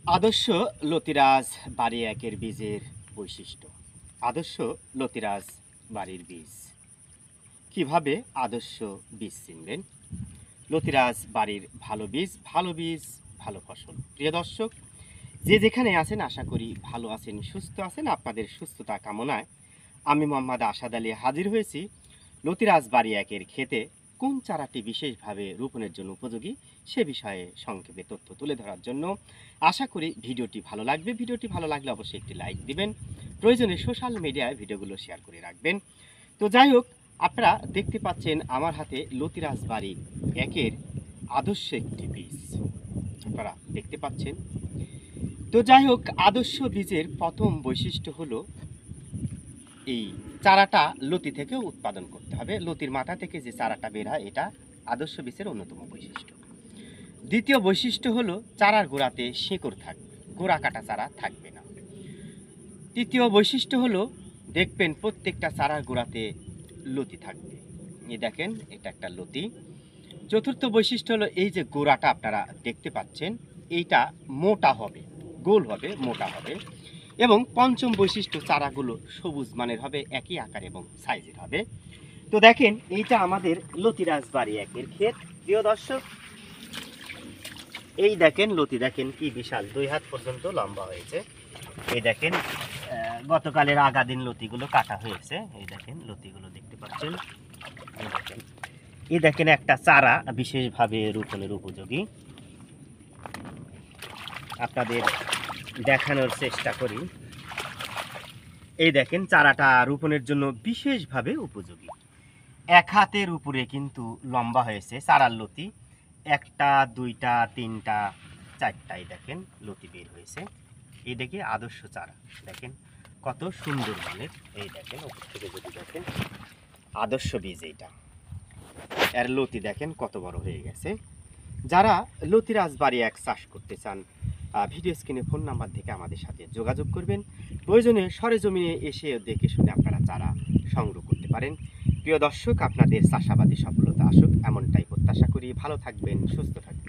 আদর্শ লতিরাজ বাড়ি একের বীজের বৈশিষ্ট্য। আদর্শ লতিরাজ বাড়ির বীজ। কিভাবে আদর্শ বীজ চিনবেন? লতিরাজ বাড়ির ভালো বীজ, ভালো ফসল। প্রিয় দর্শক, যে যেখানে আছেন আশা করি ভালো আছেন, সুস্থ আছেন। আপনাদের সুস্থতা কামনায় আমি মোহাম্মদ আসাদ আলী হাজির হয়েছি লতিরাজ বাড়ি একের ক্ষেতে কোন চারাটি বিশেষভাবে রোপণের জন্য উপযোগী সে বিষয়ে সংক্ষেপে তথ্য তুলে ধরার জন্য। আশা করি ভিডিওটি ভালো লাগবে। ভিডিওটি ভালো লাগলে অবশ্যই একটি লাইক দিবেন, প্রয়োজনে সোশ্যাল মিডিয়ায় ভিডিওগুলো শেয়ার করে রাখবেন। তো যাই হোক, আপনারা দেখতে পাচ্ছেন আমার হাতে লতিরাজ বাড়ি একের আদর্শ একটি বীজ আপনারা দেখতে পাচ্ছেন। তো যাই হোক, আদর্শ বীজের প্রথম বৈশিষ্ট্য হলো এই চারাটা লতি থেকে উৎপাদন করতে হবে। লতির মাথা থেকে যে চারাটা বের হয় এটা আদর্শ বীজের অন্যতম বৈশিষ্ট্য। দ্বিতীয় বৈশিষ্ট্য হলো চারার গোড়াতে শিকড় থাকবে, গোড়া কাটা চারা থাকবে না। তৃতীয় বৈশিষ্ট্য হলো দেখবেন প্রত্যেকটা চারার গোড়াতে লতি থাকবে। এই দেখেন, এটা একটা লতি। চতুর্থ বৈশিষ্ট্য হলো এই যে গোড়াটা আপনারা দেখতে পাচ্ছেন, এইটা মোটা হবে, গোল হবে, মোটা হবে। এবং পঞ্চম বৈশিষ্ট্য, চারাগুলো সবুজ মানের হবে, একই আকার এবং সাইজের হবে। তো দেখেন, এইটা আমাদের লতিরাজ বাড়ি একের ক্ষেত। প্রিয় দর্শক, এই দেখেন লতি, দেখেন কি বিশাল, 2 হাত পর্যন্ত লম্বা হয়েছে। এই দেখেন, গতকালের আগাদিন লতিগুলো কাটা হয়েছে। এই দেখেন লতিগুলো দেখতে পাচ্ছেন। এই দেখেন একটা চারা বিশেষভাবে রোপণের উপযোগী। আপনাদের দেখানোর চেষ্টা করি। এই দেখেন চারাটা রোপণের জন্য বিশেষভাবে উপযোগী। 1 হাতের উপরে কিন্তু লম্বা হয়েছে চারার লতি। 1টা 2টা 3টা 4টা, এই দেখেন লতি বের হয়েছে। এই দেখে আদর্শ চারা, দেখেন কত সুন্দর মানের। এই দেখেন উপর থেকে যদি দেখেন, আদর্শ বীজ এইটা। এর লতি দেখেন কত বড় হয়ে গেছে। যারা লতিরাজ বাড়ি এক চাষ করতে চান, ভিডিও স্ক্রিনে ফোন নাম্বার থেকে আমাদের সাথে যোগাযোগ করবেন। প্রয়োজনে সরেজমিনে এসে দেখে শুনে আপনারা চারা সংগ্রহ করতে পারেন। প্রিয় দর্শক, আপনাদের চাষাবাদে সফলতা আসুক এমনটাই প্রত্যাশা করি। ভালো থাকবেন, সুস্থ থাকবেন।